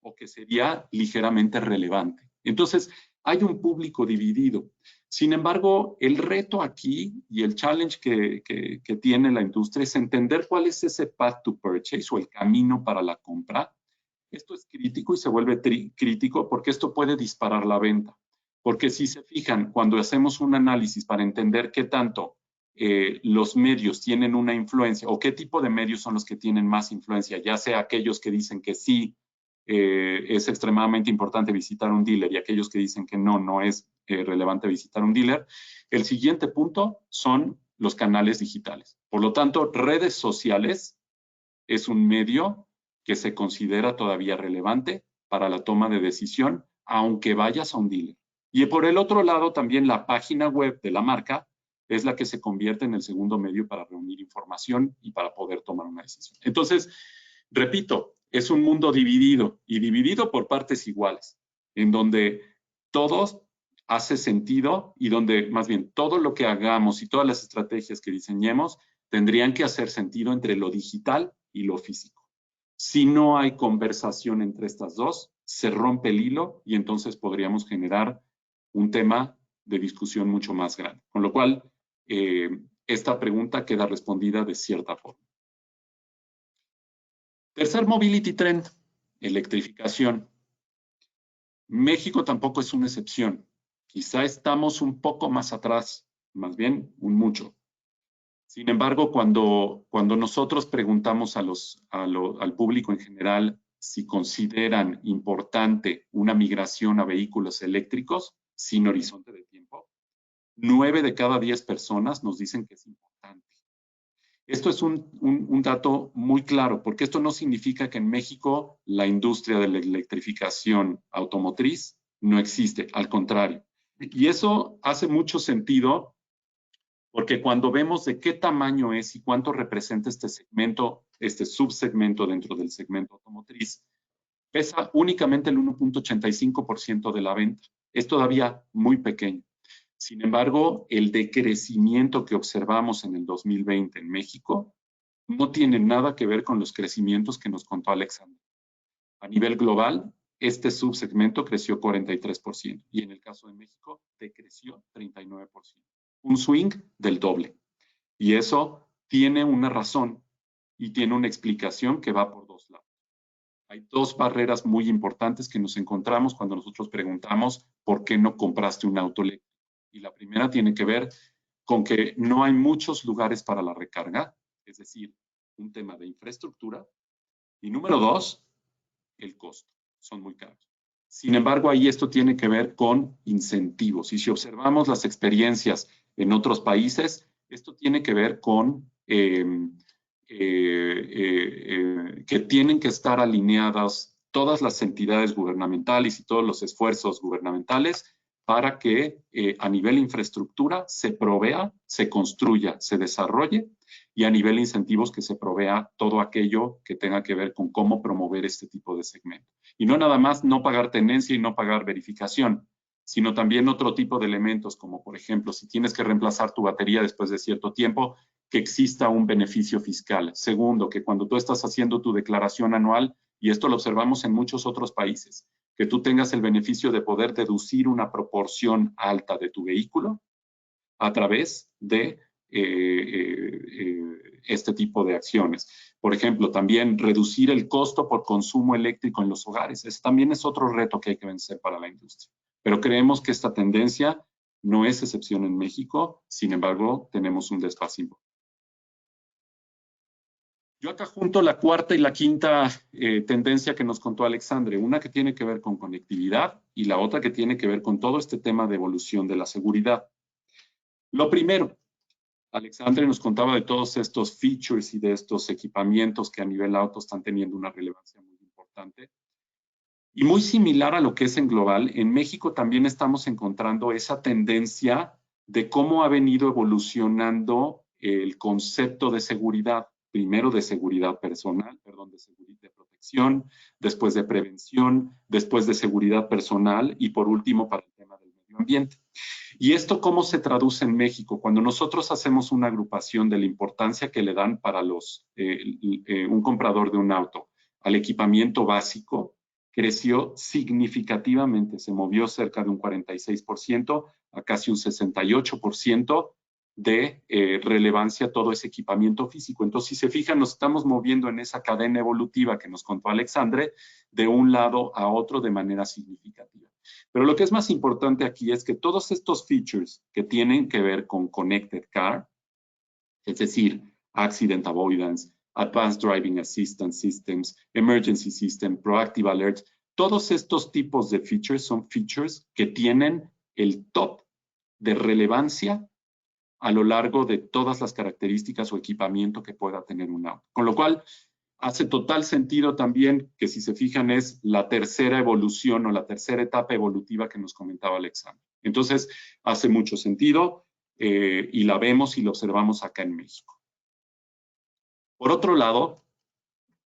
o que sería ligeramente relevante. Entonces, hay un público dividido. Sin embargo, el reto aquí y el challenge que tiene la industria es entender cuál es ese path to purchase o el camino para la compra. Esto es crítico y se vuelve crítico porque esto puede disparar la venta. Porque si se fijan, cuando hacemos un análisis para entender qué tanto los medios tienen una influencia o qué tipo de medios son los que tienen más influencia, ya sea aquellos que dicen que sí, es extremadamente importante visitar un dealer y aquellos que dicen que no es relevante visitar un dealer. El siguiente punto son los canales digitales. Por lo tanto, redes sociales es un medio que se considera todavía relevante para la toma de decisión, aunque vayas a un dealer. Y por el otro lado, también la página web de la marca es la que se convierte en el segundo medio para reunir información y para poder tomar una decisión. Entonces, repito, es un mundo dividido y dividido por partes iguales, en donde todo hace sentido y donde más bien todo lo que hagamos y todas las estrategias que diseñemos tendrían que hacer sentido entre lo digital y lo físico. Si no hay conversación entre estas dos, se rompe el hilo y entonces podríamos generar un tema de discusión mucho más grande. Con lo cual, esta pregunta queda respondida de cierta forma. Tercer mobility trend, electrificación. México tampoco es una excepción. Quizá estamos un poco más atrás, más bien un mucho. Sin embargo, cuando nosotros preguntamos al público en general si consideran importante una migración a vehículos eléctricos sin horizonte de tiempo, 9 de cada 10 personas nos dicen que es importante. Esto es un dato muy claro, porque esto no significa que en México la industria de la electrificación automotriz no existe, al contrario. Y eso hace mucho sentido porque cuando vemos de qué tamaño es y cuánto representa este segmento, este subsegmento dentro del segmento automotriz, pesa únicamente el 1.85% de la venta. Es todavía muy pequeño. Sin embargo, el decrecimiento que observamos en el 2020 en México no tiene nada que ver con los crecimientos que nos contó Alexandre. A nivel global, este subsegmento creció 43% y en el caso de México decreció 39%. Un swing del doble. Y eso tiene una razón y tiene una explicación que va por dos lados. Hay dos barreras muy importantes que nos encontramos cuando nosotros preguntamos por qué no compraste un auto eléctrico. Y la primera tiene que ver con que no hay muchos lugares para la recarga, es decir, un tema de infraestructura. Y número dos, el costo. Son muy caros. Sin embargo, ahí esto tiene que ver con incentivos. Y si observamos las experiencias en otros países, esto tiene que ver con que tienen que estar alineadas todas las entidades gubernamentales y todos los esfuerzos gubernamentales para que a nivel infraestructura se provea, se construya, se desarrolle y a nivel incentivos que se provea todo aquello que tenga que ver con cómo promover este tipo de segmento. Y no nada más no pagar tenencia y no pagar verificación, sino también otro tipo de elementos como por ejemplo si tienes que reemplazar tu batería después de cierto tiempo, que exista un beneficio fiscal. Segundo, que cuando tú estás haciendo tu declaración anual, y esto lo observamos en muchos otros países, que tú tengas el beneficio de poder deducir una proporción alta de tu vehículo a través de este tipo de acciones. Por ejemplo, también reducir el costo por consumo eléctrico en los hogares. Ese también es otro reto que hay que vencer para la industria. Pero creemos que esta tendencia no es excepción en México, sin embargo, tenemos un desfase importante. Yo acá junto la cuarta y la quinta tendencia que nos contó Alexandre, una que tiene que ver con conectividad y la otra que tiene que ver con todo este tema de evolución de la seguridad. Lo primero, Alexandre nos contaba de todos estos features y de estos equipamientos que a nivel auto están teniendo una relevancia muy importante. Y muy similar a lo que es en global, en México también estamos encontrando esa tendencia de cómo ha venido evolucionando el concepto de seguridad. Primero de seguridad personal, de protección, después de prevención, después de seguridad personal y por último para el tema del medio ambiente. ¿Y esto cómo se traduce en México? Cuando nosotros hacemos una agrupación de la importancia que le dan para un comprador de un auto al equipamiento básico, creció significativamente, se movió cerca de un 46% a casi un 68% de relevancia todo ese equipamiento físico. Entonces, si se fijan, nos estamos moviendo en esa cadena evolutiva que nos contó Alexandre, de un lado a otro de manera significativa. Pero lo que es más importante aquí es que todos estos features que tienen que ver con Connected Car, es decir, Accident Avoidance, Advanced Driving Assistance Systems, Emergency System, Proactive Alert, todos estos tipos de features son features que tienen el top de relevancia a lo largo de todas las características o equipamiento que pueda tener un auto. Con lo cual, hace total sentido también que si se fijan es la tercera evolución o la tercera etapa evolutiva que nos comentaba Alexandre. Entonces, hace mucho sentido y la vemos y la observamos acá en México. Por otro lado,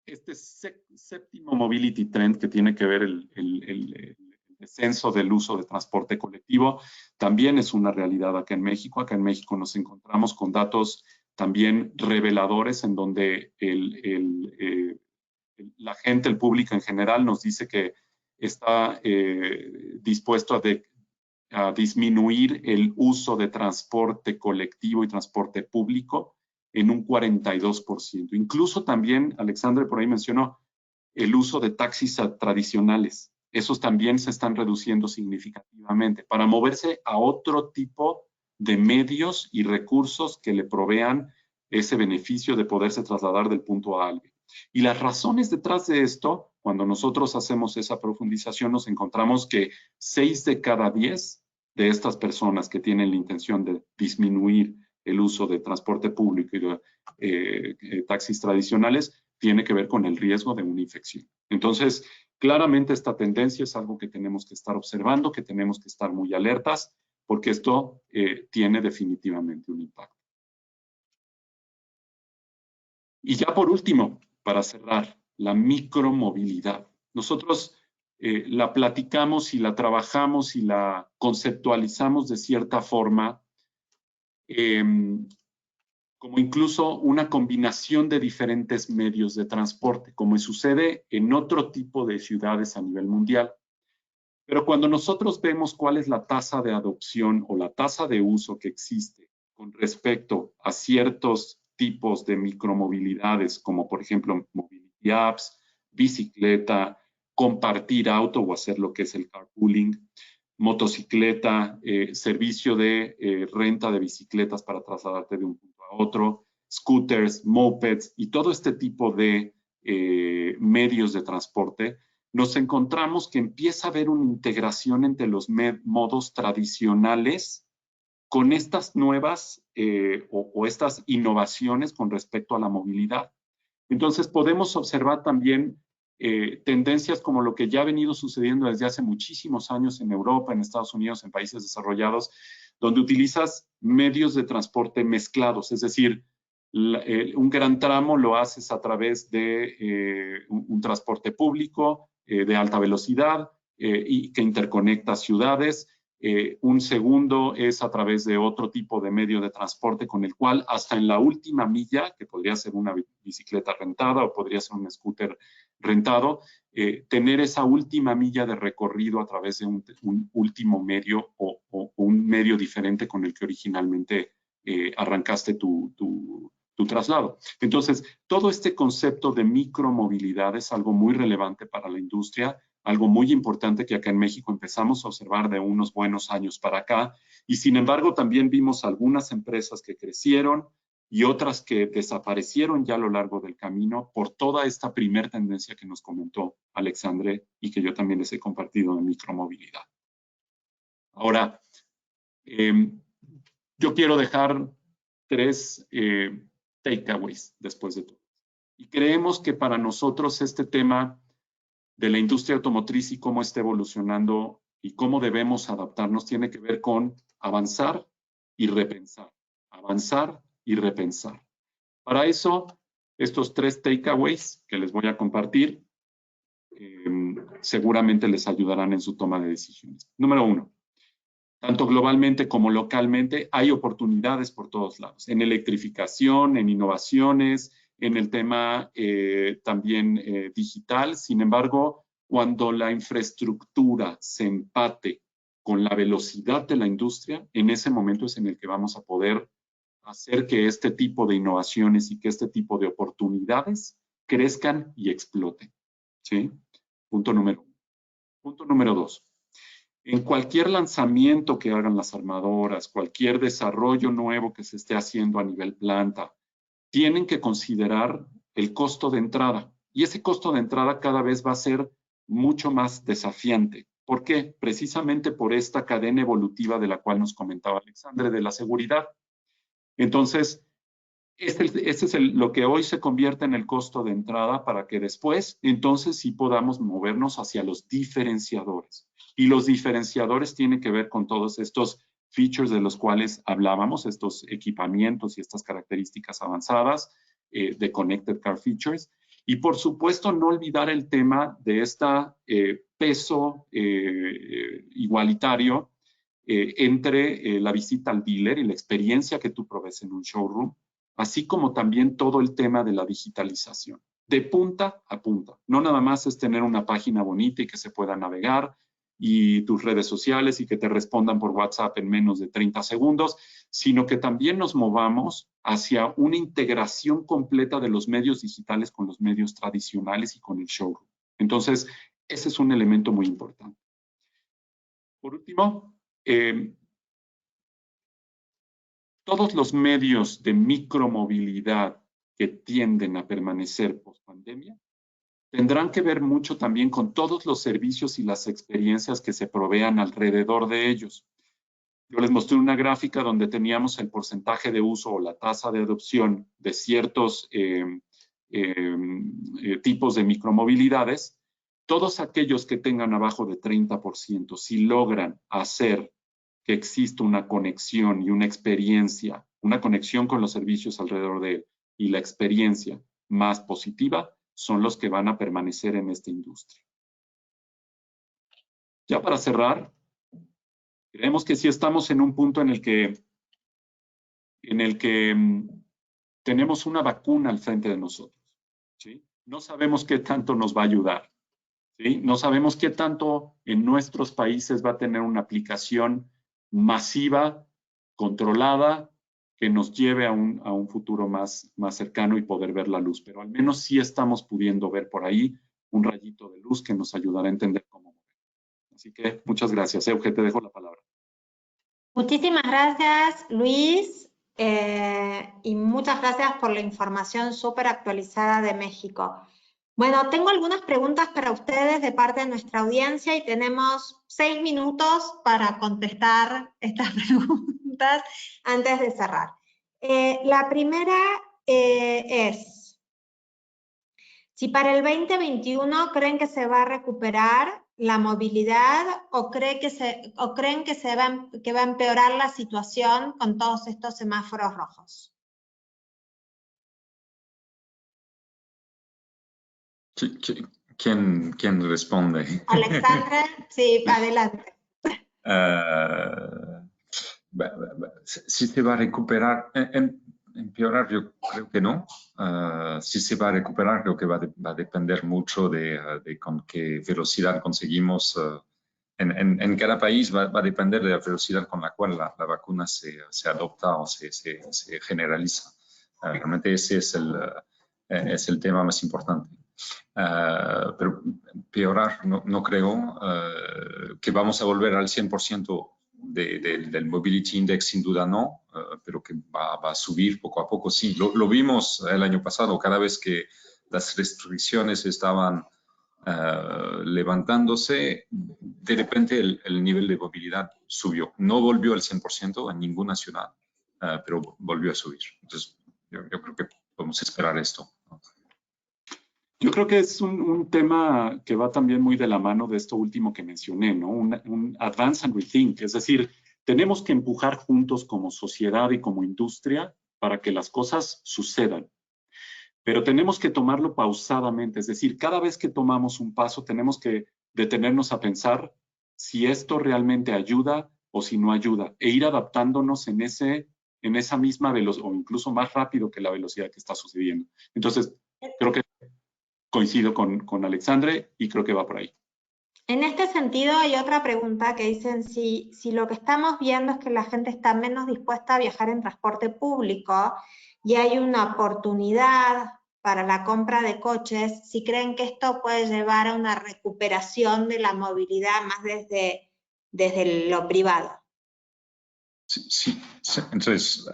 este séptimo mobility trend que tiene que ver el descenso del uso de transporte colectivo también es una realidad acá en México. Acá en México nos encontramos con datos también reveladores en donde la gente, el público en general nos dice que está dispuesto a disminuir el uso de transporte colectivo y transporte público en un 42%. Incluso también, Alexandre por ahí mencionó, el uso de taxis tradicionales. Esos también se están reduciendo significativamente para moverse a otro tipo de medios y recursos que le provean ese beneficio de poderse trasladar del punto A al B. Y las razones detrás de esto, cuando nosotros hacemos esa profundización, nos encontramos que 6 de cada 10 de estas personas que tienen la intención de disminuir el uso de transporte público y de taxis tradicionales tiene que ver con el riesgo de una infección. Entonces, claramente esta tendencia es algo que tenemos que estar observando, que tenemos que estar muy alertas, porque esto tiene definitivamente un impacto. Y ya por último, para cerrar, la micromovilidad. nosotros la platicamos y la trabajamos y la conceptualizamos de cierta forma como incluso una combinación de diferentes medios de transporte, como sucede en otro tipo de ciudades a nivel mundial. Pero cuando nosotros vemos cuál es la tasa de adopción o la tasa de uso que existe con respecto a ciertos tipos de micromovilidades, como por ejemplo mobility apps, bicicleta, compartir auto o hacer lo que es el carpooling, motocicleta, servicio de renta de bicicletas para trasladarte de un punto a otro, scooters, mopeds y todo este tipo de medios de transporte, nos encontramos que empieza a haber una integración entre los modos tradicionales con estas nuevas o estas innovaciones con respecto a la movilidad. Entonces podemos observar también tendencias como lo que ya ha venido sucediendo desde hace muchísimos años en Europa, en Estados Unidos, en países desarrollados, donde utilizas medios de transporte mezclados, es decir, un gran tramo lo haces a través de un transporte público de alta velocidad y que interconecta ciudades. Un segundo es a través de otro tipo de medio de transporte con el cual hasta en la última milla, que podría ser una bicicleta rentada o podría ser un scooter rentado, tener esa última milla de recorrido a través de un último medio o un medio diferente con el que originalmente arrancaste tu traslado. Entonces, todo este concepto de micromovilidad es algo muy relevante para la industria, algo muy importante que acá en México empezamos a observar de unos buenos años para acá, y sin embargo también vimos algunas empresas que crecieron y otras que desaparecieron ya a lo largo del camino por toda esta primer tendencia que nos comentó Alexandre y que yo también les he compartido de micromovilidad. Ahora, yo quiero dejar 3 takeaways después de todo. Y creemos que para nosotros este tema de la industria automotriz y cómo está evolucionando y cómo debemos adaptarnos tiene que ver con avanzar y repensar. Avanzar y repensar. Para eso, estos 3 takeaways que les voy a compartir seguramente les ayudarán en su toma de decisiones. Número 1. Tanto globalmente como localmente hay oportunidades por todos lados, en electrificación, en innovaciones, en el tema también digital. Sin embargo, cuando la infraestructura se empate con la velocidad de la industria, en ese momento es en el que vamos a poder hacer que este tipo de innovaciones y que este tipo de oportunidades crezcan y exploten. ¿Sí? Punto número 1. Punto número 2. En cualquier lanzamiento que hagan las armadoras, cualquier desarrollo nuevo que se esté haciendo a nivel planta, tienen que considerar el costo de entrada. Y ese costo de entrada cada vez va a ser mucho más desafiante. ¿Por qué? Precisamente por esta cadena evolutiva de la cual nos comentaba Alexandre, de la seguridad. Entonces, este es lo que hoy se convierte en el costo de entrada para que después, entonces, sí podamos movernos hacia los diferenciadores. Y los diferenciadores tienen que ver con todos estos features de los cuales hablábamos, estos equipamientos y estas características avanzadas de Connected Car Features. Y por supuesto, no olvidar el tema de este peso igualitario entre la visita al dealer y la experiencia que tú provees en un showroom, así como también todo el tema de la digitalización, de punta a punta. No nada más es tener una página bonita y que se pueda navegar y tus redes sociales y que te respondan por WhatsApp en menos de 30 segundos, sino que también nos movamos hacia una integración completa de los medios digitales con los medios tradicionales y con el showroom. Entonces, ese es un elemento muy importante. Por último, todos los medios de micromovilidad que tienden a permanecer post-pandemia tendrán que ver mucho también con todos los servicios y las experiencias que se provean alrededor de ellos. Yo les mostré una gráfica donde teníamos el porcentaje de uso o la tasa de adopción de ciertos tipos de micromovilidades. Todos aquellos que tengan abajo de 30%, si logran hacer que exista una conexión y una experiencia, una conexión con los servicios alrededor de él y la experiencia más positiva, son los que van a permanecer en esta industria. Ya para cerrar, creemos que sí estamos en un punto en el que tenemos una vacuna al frente de nosotros, ¿sí? No sabemos qué tanto nos va a ayudar, ¿sí? No sabemos qué tanto en nuestros países va a tener una aplicación masiva, controlada, que nos lleve a un futuro más cercano y poder ver la luz. Pero al menos sí estamos pudiendo ver por ahí un rayito de luz que nos ayudará a entender cómo. Así que muchas gracias. Euge, te dejo la palabra. Muchísimas gracias, Luis, y muchas gracias por la información súper actualizada de México. Bueno, tengo algunas preguntas para ustedes de parte de nuestra audiencia y tenemos 6 minutos para contestar estas preguntas antes de cerrar. La primera es, si para el 2021 creen que se va a recuperar la movilidad o creen que va a empeorar la situación con todos estos semáforos rojos. ¿Quién responde? Alexandra, sí, adelante. Si se va a recuperar, empeorar yo creo que no. Si se va a recuperar creo que va a depender mucho de con qué velocidad conseguimos. En cada país va a depender de la velocidad con la cual la vacuna se adopta o se generaliza. Realmente ese es el tema más importante. Pero empeorar no creo que vamos a volver al 100% del Mobility Index, sin duda no, pero que va a subir poco a poco, sí. Lo vimos el año pasado, cada vez que las restricciones estaban levantándose, de repente el nivel de movilidad subió. No volvió al 100% en ninguna ciudad, pero volvió a subir. Entonces, yo creo que podemos esperar esto, ¿no? Yo creo que es un tema que va también muy de la mano de esto último que mencioné, ¿no? Un advance and rethink, es decir, tenemos que empujar juntos como sociedad y como industria para que las cosas sucedan. Pero tenemos que tomarlo pausadamente, es decir, cada vez que tomamos un paso tenemos que detenernos a pensar si esto realmente ayuda o si no ayuda e ir adaptándonos en esa misma velocidad o incluso más rápido que la velocidad que está sucediendo. Entonces, creo que coincido con Alexandre y creo que va por ahí. En este sentido hay otra pregunta que dicen si lo que estamos viendo es que la gente está menos dispuesta a viajar en transporte público y hay una oportunidad para la compra de coches, si creen que esto puede llevar a una recuperación de la movilidad más desde lo privado. Sí. Entonces,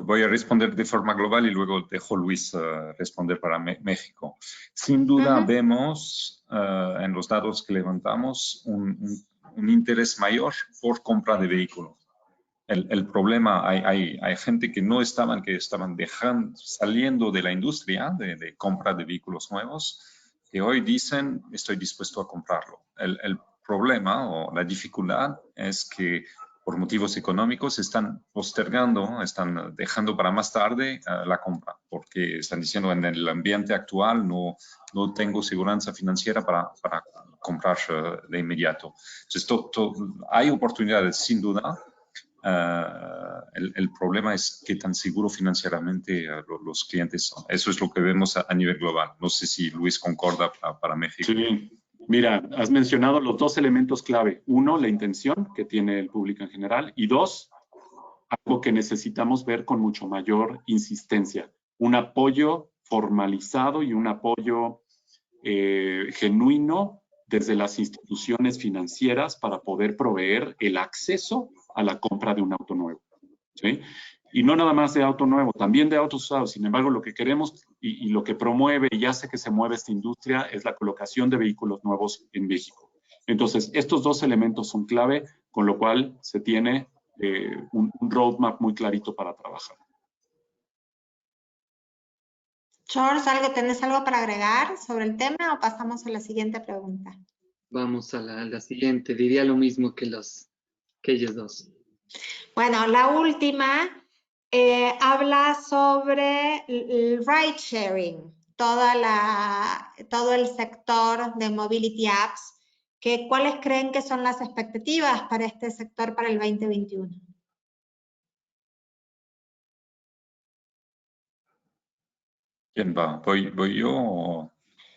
voy a responder de forma global y luego dejo a Luis responder para México. Sin duda vemos en los datos que levantamos un interés mayor por compra de vehículos. El problema, hay gente que estaban saliendo de la industria de compra de vehículos nuevos, que hoy dicen, estoy dispuesto a comprarlo. El problema o la dificultad es que por motivos económicos están postergando, están dejando para más tarde la compra, porque están diciendo en el ambiente actual no tengo seguridad financiera para comprar de inmediato. Entonces, hay oportunidades sin duda. El problema es qué tan seguro financieramente los clientes son. Eso es lo que vemos a nivel global. No sé si Luis concorda para México. Sí. Mira, has mencionado los dos elementos clave. Uno, la intención que tiene el público en general. Y dos, algo que necesitamos ver con mucho mayor insistencia. Un apoyo formalizado y un apoyo genuino desde las instituciones financieras para poder proveer el acceso a la compra de un auto nuevo, ¿sí? Y no nada más de auto nuevo, también de autos usados. Sin embargo, lo que queremos y lo que promueve y hace que se mueva esta industria es la colocación de vehículos nuevos en México. Entonces, estos dos elementos son clave, con lo cual se tiene un roadmap muy clarito para trabajar. George, ¿tenés algo para agregar sobre el tema o pasamos a la siguiente pregunta? Vamos a la siguiente. Diría lo mismo que ellos dos. Bueno, la última habla sobre el ride sharing, todo el sector de mobility apps ¿cuáles creen que son las expectativas para este sector para el 2021? ¿Quién va? ¿Voy yo o...?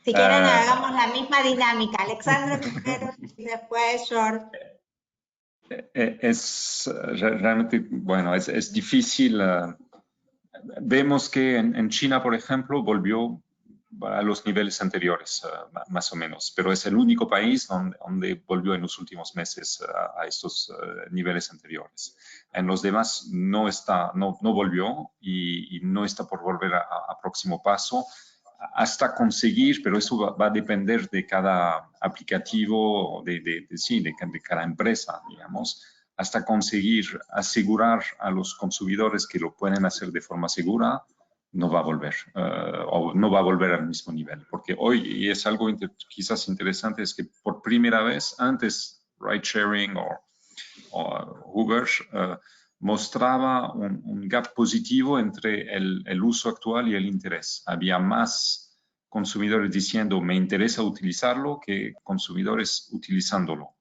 Si quieren, hagamos la misma dinámica. Alexandre primero y después George. Realmente, bueno, es difícil. Vemos que en China, por ejemplo, volvió a los niveles anteriores, más o menos, pero es el único país donde volvió en los últimos meses a estos niveles anteriores. En los demás no volvió y no está por volver a próximo paso hasta conseguir, pero eso va a depender de cada aplicativo, de cada empresa, digamos, hasta conseguir asegurar a los consumidores que lo pueden hacer de forma segura, no va a volver, o no va a volver al mismo nivel. Porque hoy, y es algo quizás interesante, es que por primera vez, antes ride sharing o Uber mostraba un gap positivo entre el uso actual y el interés. Había más consumidores diciendo me interesa utilizarlo que consumidores utilizándolo.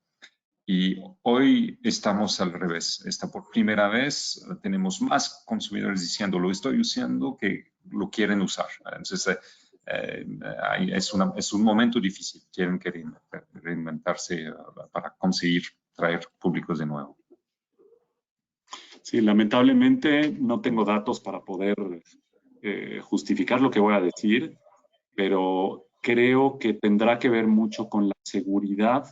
Y hoy estamos al revés. Por primera vez tenemos más consumidores diciendo lo estoy usando que lo quieren usar. Entonces es un momento difícil. Tienen que reinventarse para conseguir traer públicos de nuevo. Sí, lamentablemente no tengo datos para poder justificar lo que voy a decir, pero creo que tendrá que ver mucho con la seguridad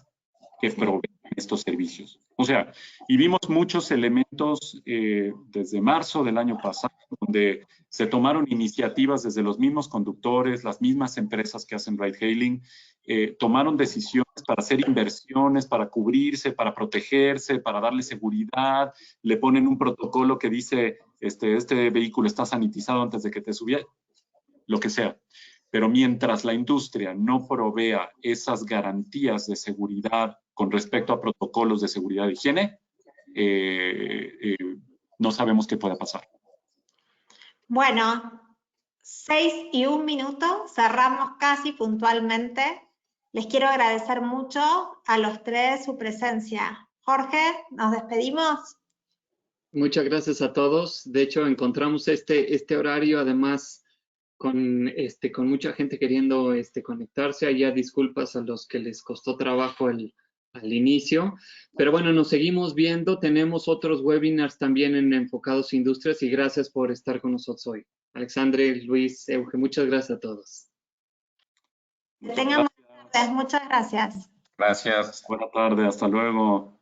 que proveen estos servicios. O sea, y vimos muchos elementos desde marzo del año pasado, donde se tomaron iniciativas desde los mismos conductores, las mismas empresas que hacen ride-hailing, tomaron decisiones para hacer inversiones, para cubrirse, para protegerse, para darle seguridad, le ponen un protocolo que dice, este vehículo está sanitizado antes de que te subiera, lo que sea. Pero mientras la industria no provea esas garantías de seguridad con respecto a protocolos de seguridad e higiene, no sabemos qué pueda pasar. Bueno, 6:01 minutos, cerramos casi puntualmente. Les quiero agradecer mucho a los tres su presencia. Jorge, ¿nos despedimos? Muchas gracias a todos. De hecho, encontramos este horario, además, con mucha gente queriendo conectarse. Allá disculpas a los que les costó trabajo al inicio. Pero bueno, nos seguimos viendo. Tenemos otros webinars también en Enfocados Industrias y gracias por estar con nosotros hoy. Alexandre, Luis, Euge, muchas gracias a todos. Que tengan buenas tardes. Muchas gracias. Gracias. Buena tarde, hasta luego.